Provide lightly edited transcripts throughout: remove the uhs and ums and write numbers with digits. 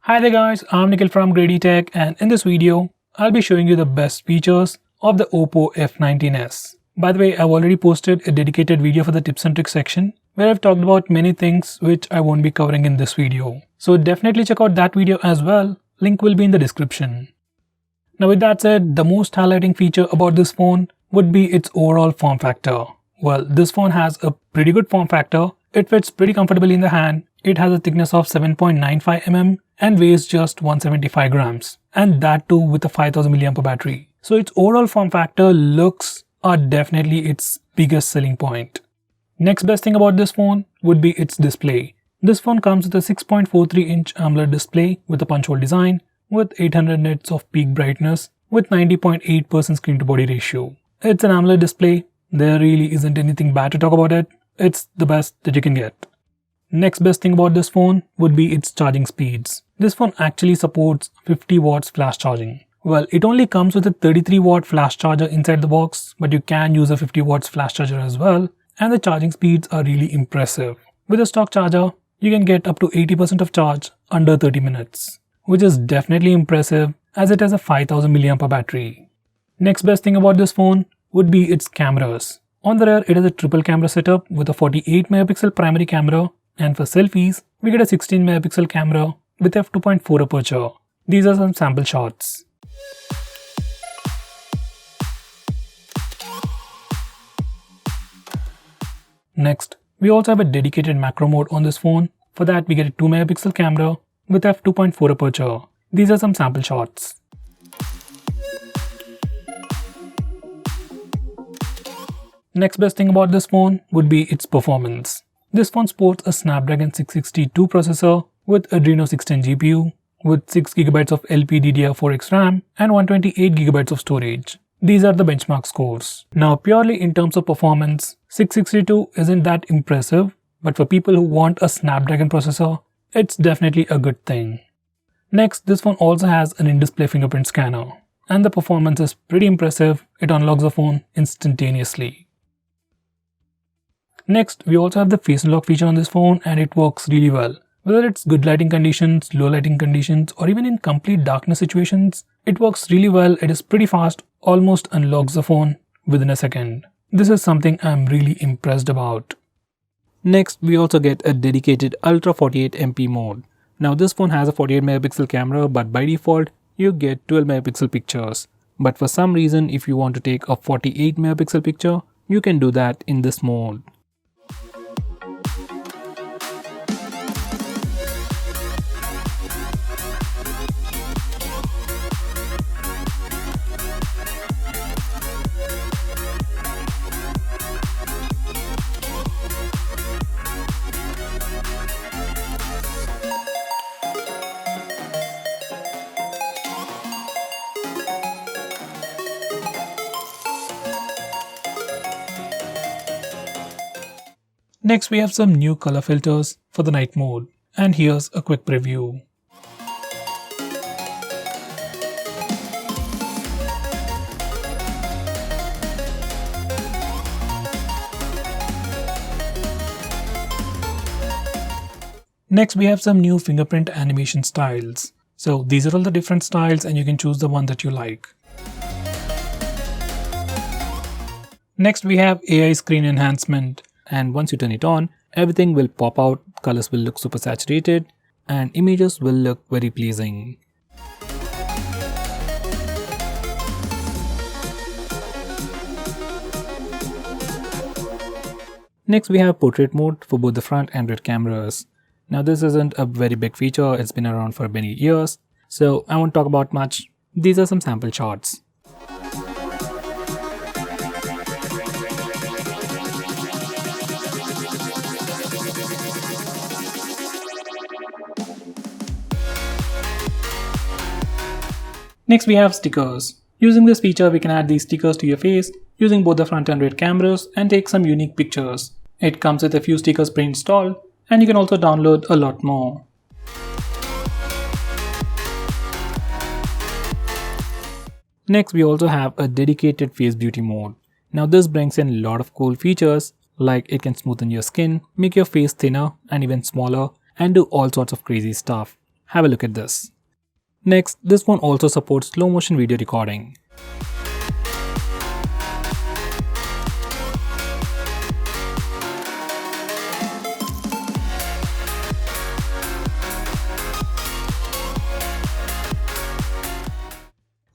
Hi there guys, I'm Nikhil from GreedyTech, and in this video, I'll be showing you the best features of the Oppo F19s. By the way, I've already posted a dedicated video for the tips and tricks section where I've talked about many things which I won't be covering in this video. So definitely check out that video as well, link will be in the description. Now with that said, the most highlighting feature about this phone would be its overall form factor. Well, this phone has a pretty good form factor. It fits pretty comfortably in the hand. It has a thickness of 7.95 mm and weighs just 175 grams, and that too with a 5000 mAh battery. So its overall form factor looks are definitely its biggest selling point. Next best thing about this phone would be its display. This phone comes with a 6.43-inch AMOLED display with a punch hole design with 800 nits of peak brightness with 90.8% screen to body ratio. It's an AMOLED display. There really isn't anything bad to talk about it. It's the best that you can get. Next best thing about this phone would be its charging speeds. This phone actually supports 50 watts flash charging. Well, it only comes with a 33 watt flash charger inside the box, but you can use a 50 watts flash charger as well, and the charging speeds are really impressive. With a stock charger, you can get up to 80% of charge under 30 minutes, which is definitely impressive as it has a 5000 mAh battery. Next best thing about this phone would be its cameras. On the rear, it has a triple camera setup with a 48 megapixel primary camera, and for selfies, we get a 16 megapixel camera with f2.4 aperture. These are some sample shots. Next, we also have a dedicated macro mode on this phone. For that, we get a 2 megapixel camera with f2.4 aperture. These are some sample shots. Next best thing about this phone would be its performance. This phone sports a Snapdragon 662 processor with Adreno 610 GPU with 6GB of LPDDR4X RAM and 128GB of storage. These are the benchmark scores. Now purely in terms of performance, 662 isn't that impressive, but for people who want a Snapdragon processor, it's definitely a good thing. Next, this phone also has an in-display fingerprint scanner, and the performance is pretty impressive. It unlocks the phone instantaneously. Next, we also have the face unlock feature on this phone, and it works really well. Whether it's good lighting conditions, low lighting conditions, or even in complete darkness situations, it works really well. It is pretty fast, almost unlocks the phone within a second. This is something I'm really impressed about. Next, we also get a dedicated Ultra 48MP mode. Now this phone has a 48 megapixel camera, but by default, you get 12 megapixel pictures. But for some reason, if you want to take a 48 megapixel picture, you can do that in this mode. Next, we have some new color filters for the night mode, and here's a quick preview. Next, we have some new fingerprint animation styles. So these are all the different styles, and you can choose the one that you like. Next, we have AI screen enhancement. And once you turn it on, everything will pop out, colors will look super saturated, and images will look very pleasing. Next, we have portrait mode for both the front and rear cameras. Now this isn't a very big feature, it's been around for many years, so I won't talk about much. These are some sample shots. Next, we have stickers. Using this feature, we can add these stickers to your face using both the front and rear cameras and take some unique pictures. It comes with a few stickers pre-installed, and you can also download a lot more. Next, we also have a dedicated face beauty mode. Now this brings in a lot of cool features like it can smoothen your skin, make your face thinner and even smaller, and do all sorts of crazy stuff. Have a look at this. Next, this phone also supports slow motion video recording.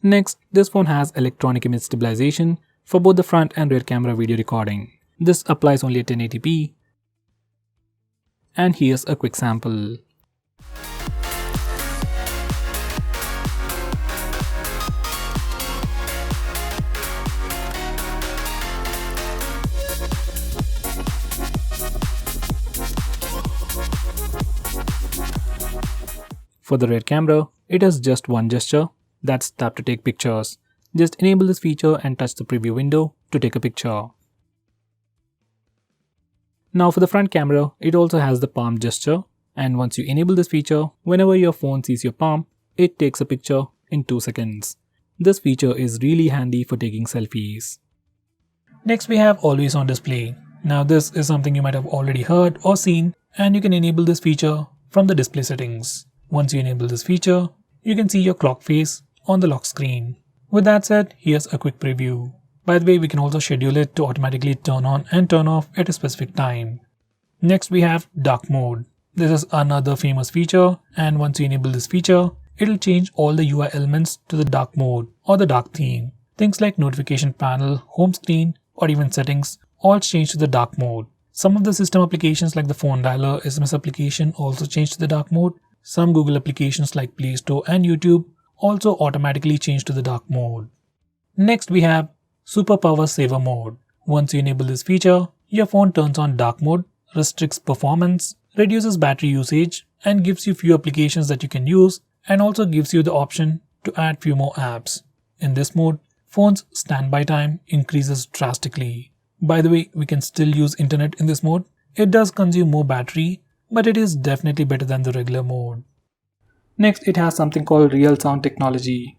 Next, this phone has electronic image stabilization for both the front and rear camera video recording. This applies only at 1080p. And here's a quick sample. For the rear camera, it has just one gesture, that's tap to take pictures. Just enable this feature and touch the preview window to take a picture. Now for the front camera, it also has the palm gesture, and once you enable this feature, whenever your phone sees your palm, it takes a picture in 2 seconds. This feature is really handy for taking selfies. Next we have always on display. Now this is something you might have already heard or seen, and you can enable this feature from the display settings. Once you enable this feature, you can see your clock face on the lock screen. With that said, here's a quick preview. By the way, we can also schedule it to automatically turn on and turn off at a specific time. Next we have dark mode. This is another famous feature, and once you enable this feature, it'll change all the UI elements to the dark mode or the dark theme. Things like notification panel, home screen, or even settings all change to the dark mode. Some of the system applications like the phone dialer SMS application also change to the dark mode. Some Google applications like Play Store and YouTube also automatically change to the dark mode. Next we have Super Power Saver mode. Once you enable this feature, your phone turns on dark mode, restricts performance, reduces battery usage, and gives you few applications that you can use, and also gives you the option to add few more apps. In this mode, phone's standby time increases drastically. By the way, we can still use internet in this mode. It does consume more battery, but it is definitely better than the regular mode. Next, it has something called real sound technology.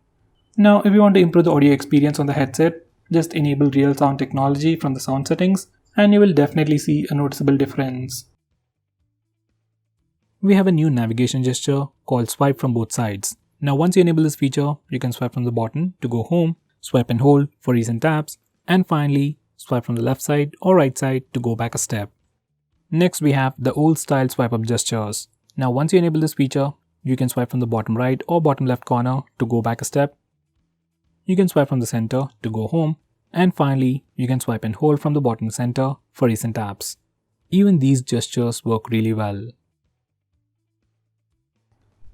Now, if you want to improve the audio experience on the headset, just enable real sound technology from the sound settings, and you will definitely see a noticeable difference. We have a new navigation gesture called swipe from both sides. Now, once you enable this feature, you can swipe from the bottom to go home, swipe and hold for recent tabs, and finally, swipe from the left side or right side to go back a step. Next, we have the old style swipe up gestures. Now, once you enable this feature, you can swipe from the bottom right or bottom left corner to go back a step. You can swipe from the center to go home. And finally, you can swipe and hold from the bottom center for recent tabs. Even these gestures work really well.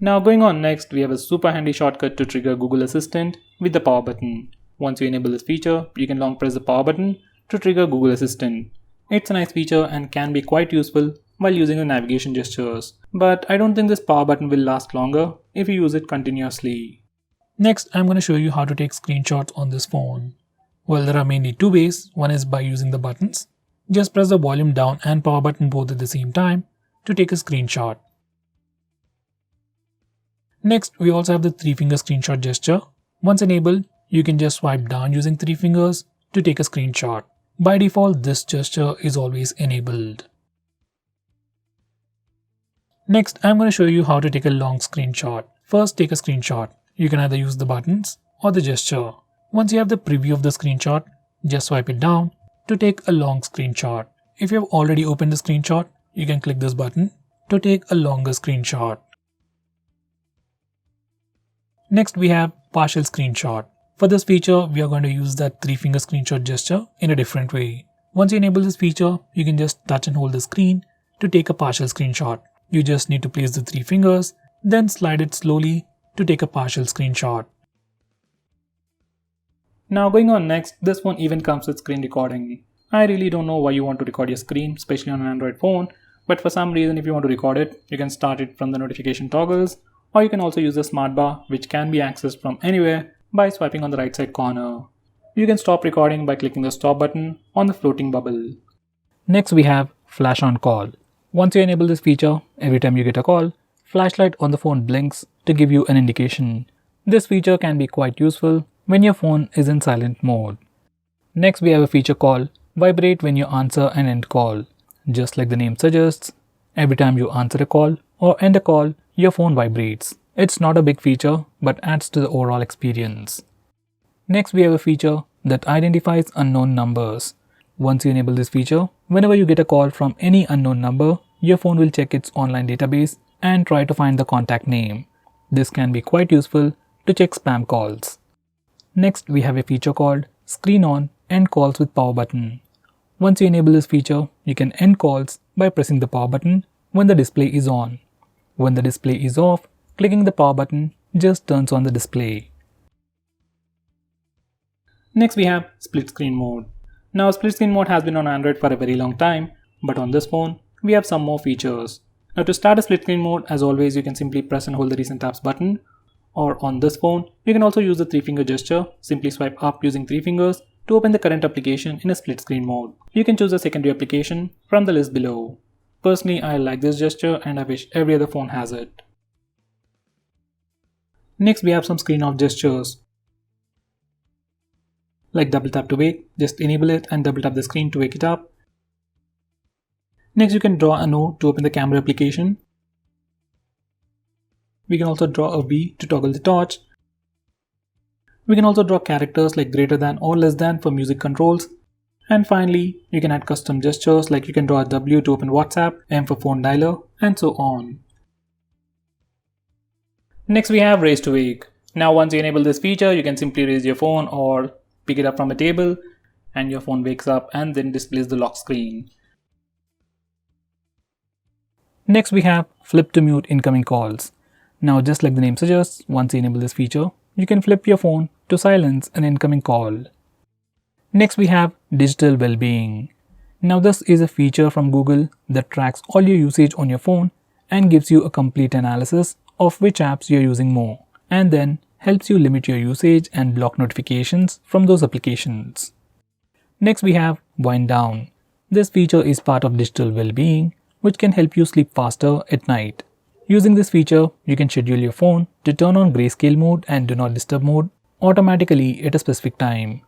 Now going on next, we have a super handy shortcut to trigger Google Assistant with the power button. Once you enable this feature, you can long press the power button to trigger Google Assistant. It's a nice feature and can be quite useful while using the navigation gestures, but I don't think this power button will last longer if you use it continuously. Next, I'm going to show you how to take screenshots on this phone. Well, there are mainly two ways. One is by using the buttons. Just press the volume down and power button both at the same time to take a screenshot. Next, we also have the 3-finger screenshot gesture. Once enabled, you can just swipe down using 3 fingers to take a screenshot. By default, this gesture is always enabled. Next, I'm going to show you how to take a long screenshot. First, take a screenshot. You can either use the buttons or the gesture. Once you have the preview of the screenshot, just swipe it down to take a long screenshot. If you have already opened the screenshot, you can click this button to take a longer screenshot. Next, we have partial screenshot. For this feature, we are going to use that 3-finger screenshot gesture in a different way. Once you enable this feature, you can just touch and hold the screen to take a partial screenshot. You just need to place the 3 fingers, then slide it slowly to take a partial screenshot. Now going on next, this phone even comes with screen recording. I really don't know why you want to record your screen, especially on an Android phone, but for some reason if you want to record it, you can start it from the notification toggles, or you can also use the smart bar, which can be accessed from anywhere by swiping on the right side corner. You can stop recording by clicking the stop button on the floating bubble. Next we have flash on call. Once you enable this feature, every time you get a call, flashlight on the phone blinks to give you an indication. This feature can be quite useful when your phone is in silent mode. Next we have a feature called vibrate when you answer an end call. Just like the name suggests, every time you answer a call or end a call, your phone vibrates. It's not a big feature, but adds to the overall experience. Next, we have a feature that identifies unknown numbers. Once you enable this feature, whenever you get a call from any unknown number, your phone will check its online database and try to find the contact name. This can be quite useful to check spam calls. Next, we have a feature called Screen On End Calls with Power button. Once you enable this feature, you can end calls by pressing the power button when the display is on. When the display is off, clicking the power button just turns on the display. Next, we have split screen mode. Now, split screen mode has been on Android for a very long time, but on this phone, we have some more features. Now, to start a split screen mode, as always, you can simply press and hold the recent tabs button. Or on this phone, you can also use the 3-finger gesture. Simply swipe up using 3 fingers to open the current application in a split screen mode. You can choose a secondary application from the list below. Personally, I like this gesture and I wish every other phone has it. Next, we have some screen off gestures. Like double tap to wake, just enable it and double tap the screen to wake it up. Next, you can draw a note to open the camera application. We can also draw a V to toggle the torch. We can also draw characters like greater than or less than for music controls. And finally, you can add custom gestures like you can draw a W to open WhatsApp, M for phone dialer, and so on. Next, we have raise to wake. Now, once you enable this feature, you can simply raise your phone or pick it up from a table and your phone wakes up and then displays the lock screen. Next, we have flip to mute incoming calls. Now, just like the name suggests, once you enable this feature, you can flip your phone to silence an incoming call. Next, we have digital well-being. Now, this is a feature from Google that tracks all your usage on your phone and gives you a complete analysis of which apps you're using more, and then helps you limit your usage and block notifications from those applications. Next, we have wind down. This feature is part of digital well-being, which can help you sleep faster at night. Using this feature, you can schedule your phone to turn on grayscale mode and do not disturb mode automatically at a specific time.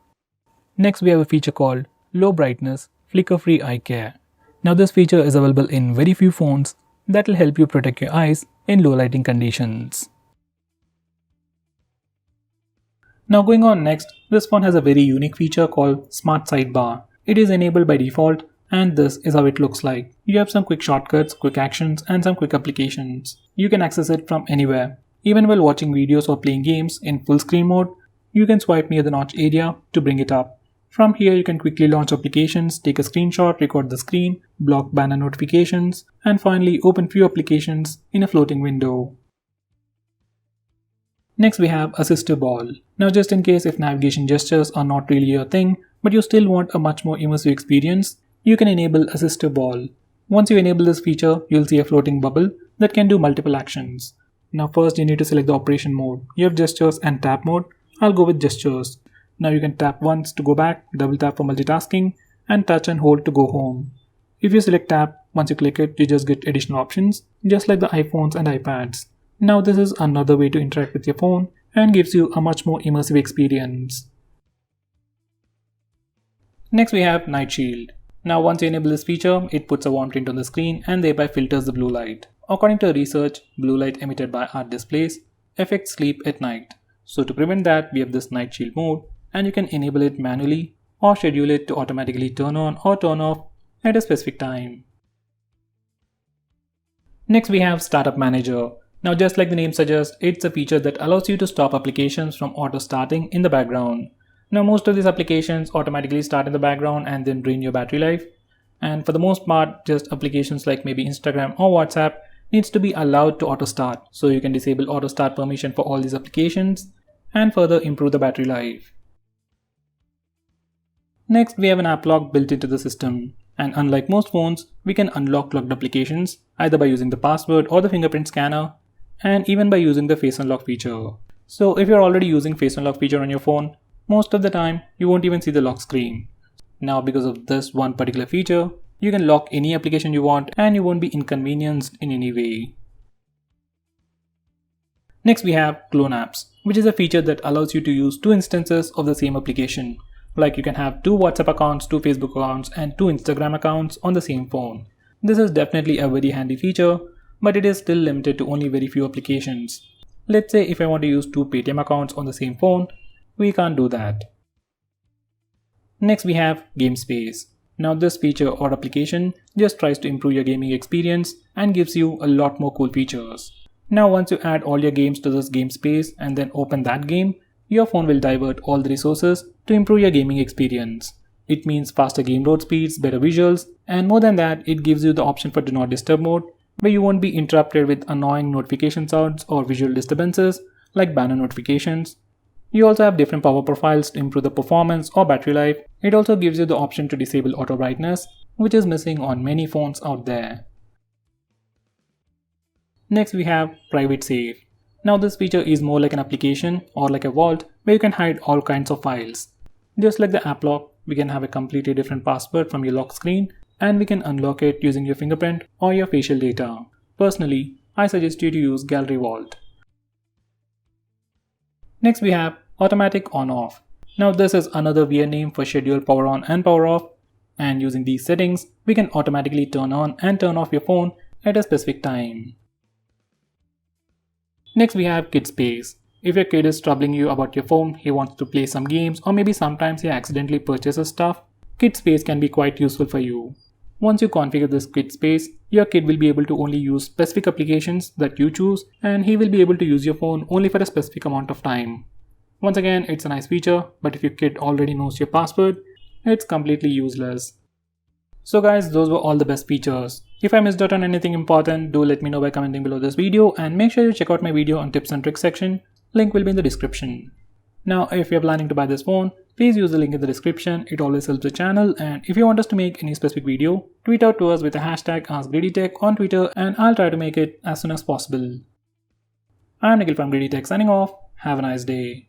Next, we have a feature called low brightness flicker-free eye care. Now, this feature is available in very few phones that will help you protect your eyes in low lighting conditions. Now, going on next, this phone has a very unique feature called Smart Sidebar. It is enabled by default and this is how it looks like. You have some quick shortcuts, quick actions and some quick applications. You can access it from anywhere. Even while watching videos or playing games in full screen mode, you can swipe near the notch area to bring it up. From here, you can quickly launch applications, take a screenshot, record the screen, block banner notifications, and finally open few applications in a floating window. Next, we have Assist to Ball. Now, just in case if navigation gestures are not really your thing, but you still want a much more immersive experience, you can enable Assist to Ball. Once you enable this feature, you'll see a floating bubble that can do multiple actions. Now, first you need to select the operation mode. You have gestures and tap mode. I'll go with gestures. Now you can tap once to go back, double tap for multitasking, and touch and hold to go home. If you select tap, once you click it, you just get additional options, just like the iPhones and iPads. Now this is another way to interact with your phone and gives you a much more immersive experience. Next, we have Night Shield. Now once you enable this feature, it puts a warm tint on the screen and thereby filters the blue light. According to research, blue light emitted by our displays affects sleep at night. So to prevent that, we have this Night Shield mode, and you can enable it manually or schedule it to automatically turn on or turn off at a specific time. Next, we have Startup Manager. Now, just like the name suggests, it's a feature that allows you to stop applications from auto starting in the background. Now, most of these applications automatically start in the background and then drain your battery life. And for the most part, just applications like maybe Instagram or WhatsApp needs to be allowed to auto start. So you can disable auto start permission for all these applications and further improve the battery life. Next, we have an app lock built into the system. And unlike most phones, we can unlock locked applications either by using the password or the fingerprint scanner, and even by using the face unlock feature. So if you're already using face unlock feature on your phone, most of the time you won't even see the lock screen. Now, because of this one particular feature, you can lock any application you want and you won't be inconvenienced in any way. Next, we have Clone Apps, which is a feature that allows you to use two instances of the same application. Like you can have two WhatsApp accounts, two Facebook accounts, and two Instagram accounts on the same phone. This is definitely a very handy feature, but it is still limited to only very few applications. Let's say if I want to use 2 Paytm accounts on the same phone, we can't do that. Next we have Game Space. Now this feature or application just tries to improve your gaming experience and gives you a lot more cool features. Now once you add all your games to this Game Space and then open that game, your phone will divert all the resources to improve your gaming experience. It means faster game load speeds, better visuals, and more than that, it gives you the option for Do Not Disturb mode, where you won't be interrupted with annoying notification sounds or visual disturbances like banner notifications. You also have different power profiles to improve the performance or battery life. It also gives you the option to disable auto brightness, which is missing on many phones out there. Next we have Private Safe. Now this feature is more like an application or like a vault where you can hide all kinds of files. Just like the app lock, we can have a completely different password from your lock screen and we can unlock it using your fingerprint or your facial data. Personally, I suggest you to use Gallery Vault. Next we have Automatic On-Off. Now this is another weird name for schedule power on and power off, and using these settings, we can automatically turn on and turn off your phone at a specific time. Next we have Kid Space. If your kid is troubling you about your phone, he wants to play some games, or maybe sometimes he accidentally purchases stuff, Kid Space can be quite useful for you. Once you configure this Kid Space, your kid will be able to only use specific applications that you choose, and he will be able to use your phone only for a specific amount of time. Once again, it's a nice feature, but if your kid already knows your password, it's completely useless. So guys, those were all the best features. If I missed out on anything important, do let me know by commenting below this video, and make sure you check out my video on tips and tricks section. Link will be in the description. Now, if you're planning to buy this phone, please use the link in the description. It always helps the channel, and if you want us to make any specific video, tweet out to us with the hashtag AskGreedyTech on Twitter, and I'll try to make it as soon as possible. I'm Nikhil from GreedyTech signing off. Have a nice day.